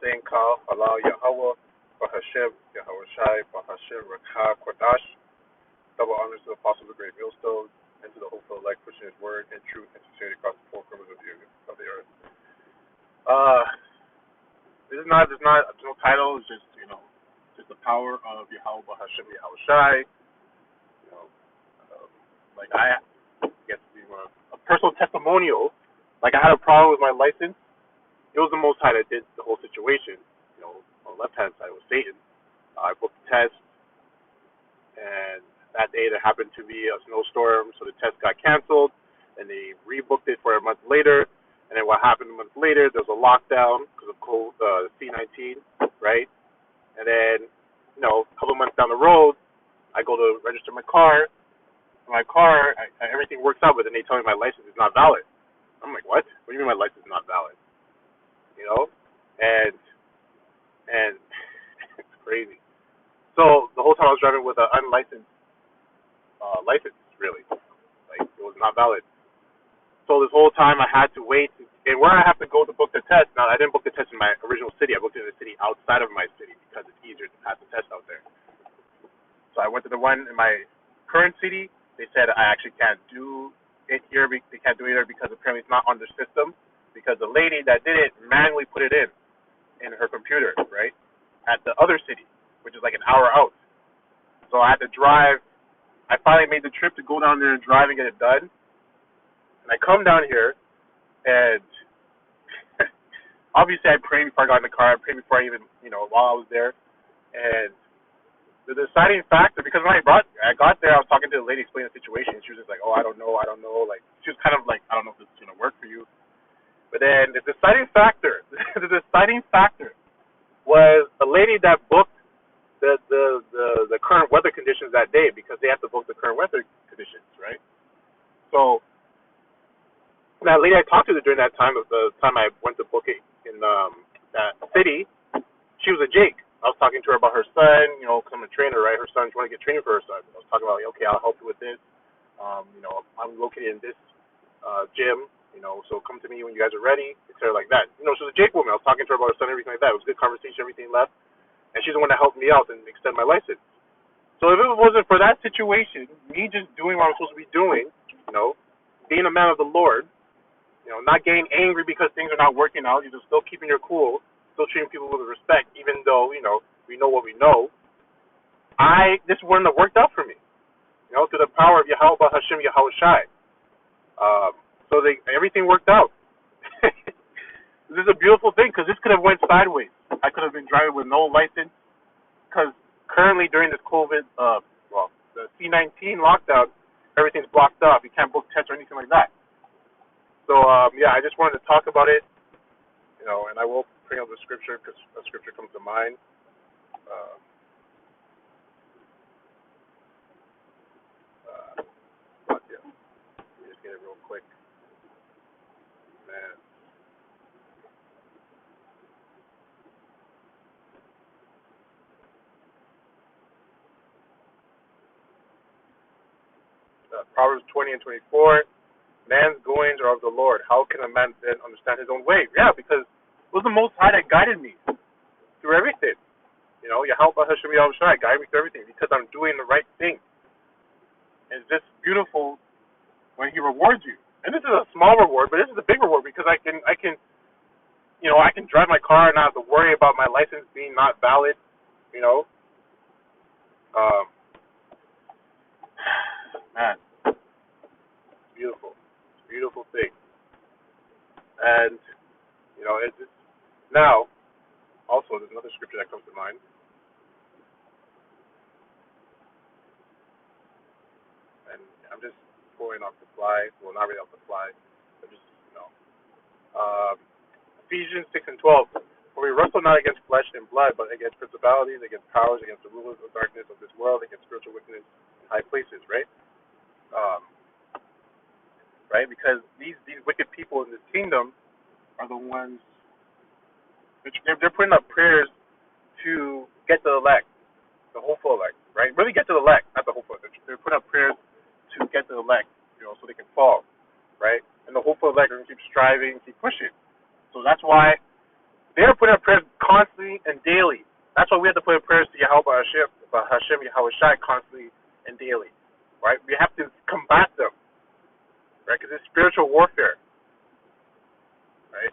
saying Kal, Allah, Yahweh, Bahashem, Yahweh Shai, Bahashem, Rakha, Kodash. Double honors to the Apostle of the Great Millstone and to the hopeful elect pushing his word and truth and sincerity across the four corners of the earth. This is not, there's no title, it's just, just the power of Yahweh, Bahashem, Yahweh Shai. Like I guess a personal testimonial. Like I had a problem with my license. It was the Most High that did the whole situation. On the left hand side was Satan. I booked the test, and that day there happened to be a snowstorm, so the test got canceled, and they rebooked it for a month later. And then what happened a month later? There was a lockdown because of C-19, right? And then, a couple months down the road, I go to register my car. Everything works out, but then they tell me my license is not valid. I'm like, what? What do you mean my license is not valid? And it's crazy. So the whole time I was driving with an unlicensed license, really. Like, it was not valid. So this whole time I had to wait. And where I have to go to book the test, now I didn't book the test in my original city. I booked it in a city outside of my city because it's easier to pass the test out there. So I went to the one in my current city. They said I actually can't do it here. They can't do it here because apparently it's not on their system. Because the lady that did it manually put it in her computer, right, at the other city, which is like an hour out. So I had to drive. I finally made the trip to go down there and drive and get it done. And I come down here, and obviously I prayed before I got in the car. I prayed before I even, while I was there. And the deciding factor, because when I got there, I was talking to the lady explaining the situation. She was just like, oh, I don't know. Like, she was kind of like, I don't know if this is going to work for you. But then the deciding factor was a lady that booked the current weather conditions that day, because they have to book the current weather conditions, right? So that lady I talked to during that time, the time I went to book it in that city, she was a Jake. I was talking to her about her son, because I'm a trainer, right? Her son, she wanted to get training for her son. I was talking about, okay, I'll help you with this. I'm located in this gym, so come to me when you guys are ready, etc. like that. She was a Jake woman. I was talking to her about her son, everything like that. It was a good conversation, everything left. And she's the one that helped me out and extend my license. So if it wasn't for that situation, me just doing what I'm supposed to be doing, being a man of the Lord, not getting angry because things are not working out, you're just still keeping your cool, still treating people with respect, even though, we know what we know. This wouldn't have worked out for me, through the power of Yahweh Hashem Yahweh Shai. So everything worked out. This is a beautiful thing, because this could have went sideways. I could have been driving with no license, because currently during this COVID, the C-19 lockdown, everything's blocked off. You can't book tests or anything like that. So, I just wanted to talk about it, and I will bring up the scripture, because a scripture comes to mind. Let me just get it real quick. Man. Proverbs 20 and 24. Man's goings are of the Lord. How can a man then understand his own way? Yeah, because it was the Most High that guided me through everything. Yahweh Hashem Yahweh Shai guide me through everything, because I'm doing the right thing. And it's just beautiful when He rewards you. And this is a small reward, but this is a big reward, because I can drive my car and not have to worry about my license being not valid. Man, it's beautiful. It's a beautiful thing. And it's now. Also, there's another scripture that comes to mind. And I'm just going off the fly. Well, not really off the fly. But just, Ephesians 6 and 12. For we wrestle not against flesh and blood, but against principalities, against powers, against the rulers of darkness of this world, against spiritual wickedness in high places, right? Right? Because these wicked people in this kingdom are the ones, they're putting up prayers to get the elect, the hopeful elect, right? Really get to the elect, not the hopeful. They're putting up prayers to get the elect, so they can fall, right? And the hopeful elect are going to keep striving, keep pushing. So that's why they're putting up prayers constantly and daily. That's why we have to put in prayers to Yahweh Hashem Yahweh Shai constantly and daily, right? We have to combat them, right? Because it's spiritual warfare, right?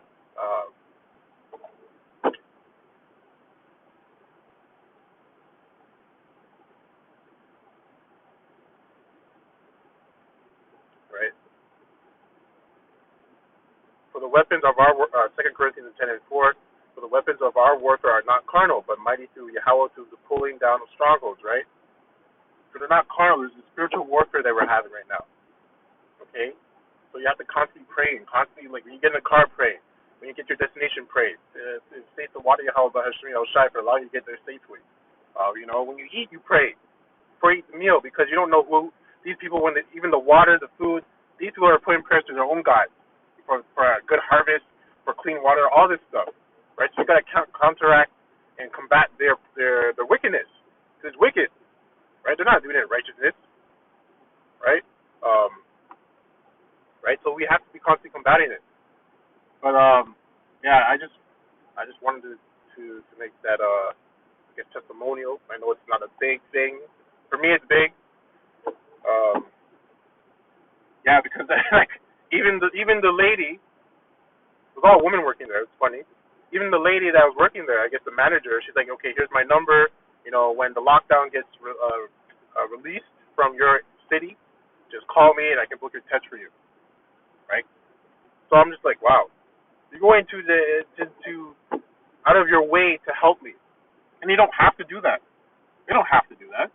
Right. For the weapons of our 2 Corinthians 10:4, for the weapons of our warfare are not carnal, but mighty through Yahweh to the pulling down of strongholds, right? So they're not carnal. There's a spiritual warfare that we're having right now. Okay? So you have to constantly pray, and constantly, like when you get in the car, pray. When you get your destination, pray. It's safe to water Yahweh Hashem Shai for allowing you to get there safely. When you eat, you pray. Before you eat the meal, because you don't know who these people, even the water, the food, these people are putting prayers to their own gods for a good harvest, for clean water, all this stuff, right? So you got to counteract and combat their wickedness. It's wicked, right? They're not doing it in righteousness, right? Right. So we have to be constantly combating it. But yeah, I just wanted to make that I guess testimonial. I know it's not a big thing. For me, it's big. Yeah, because like even the lady, there's all women working there. It's funny. Even the lady that was working there, I guess the manager, she's like, okay, here's my number. When the lockdown gets released from your city, just call me and I can book your test for you, right? So I'm just like, wow, you're going to out of your way to help me, and you don't have to do that. They don't have to do that.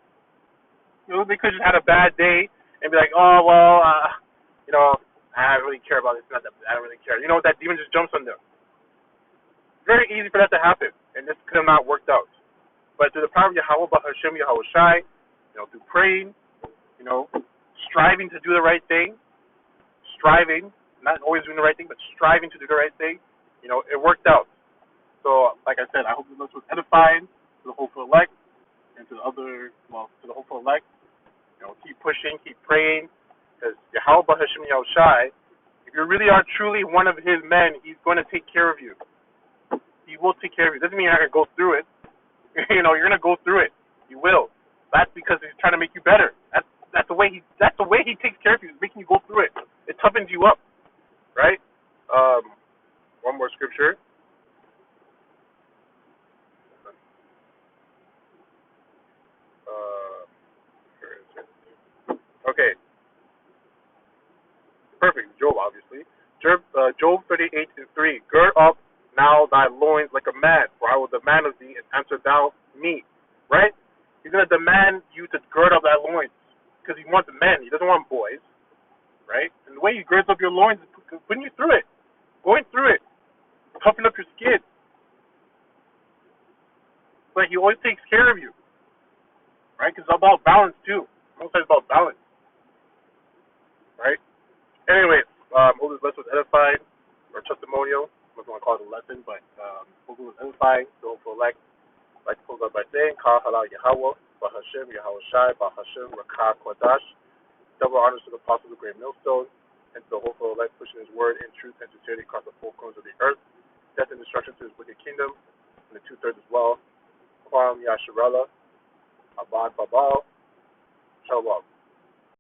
They could just had a bad day and be like, oh well, I don't really care about this. Not that I don't really care. That demon just jumps on them. Very easy for that to happen, and this could have not worked out. But through the power of Yahweh Hashem Yahweh Shai, through praying, striving to do the right thing, striving, not always doing the right thing, but striving to do the right thing, it worked out. So, like I said, I hope this was edifying to the hopeful elect and to the hopeful elect. Keep pushing, keep praying, because Yahweh Hashem Yahweh Shai, if you really are truly one of His men, He's going to take care of you. He will take care of you. Doesn't mean you're not going to go through it. You're going to go through it. You will. That's because He's trying to make you better. That's the way He takes care of you. He's making you go through it. It toughens you up, right? One more scripture. Okay. Perfect. Job, obviously. Job 38:3. Gird up now thy loins like a man, for I will demand of thee, and answer thou me. Right? He's going to demand you to gird up thy loins, because He wants men. He doesn't want boys. Right? And the way He girds up your loins is putting you through it, going through it, toughen up your skin. But He always takes care of you. Right? Because it's about balance, too. Most times it's about balance. Right? Anyway, hope this lesson was edifying, or testimonial. I don't want to call it a lesson, but hope it was edifying. So hopeful elect. I'd like to close out by saying, Kal Halal Yahweh, Bahashem Yahweh Shai, Bahashem Rakah Kodash. Double honors to the apostle of the great millstone, and to the hopeful elect pushing His word in truth and sincerity across the four corners of the earth. Death and destruction to His wicked kingdom, and the 2/3 as well. Kwam Yasharella, Abad Babal, Shalom.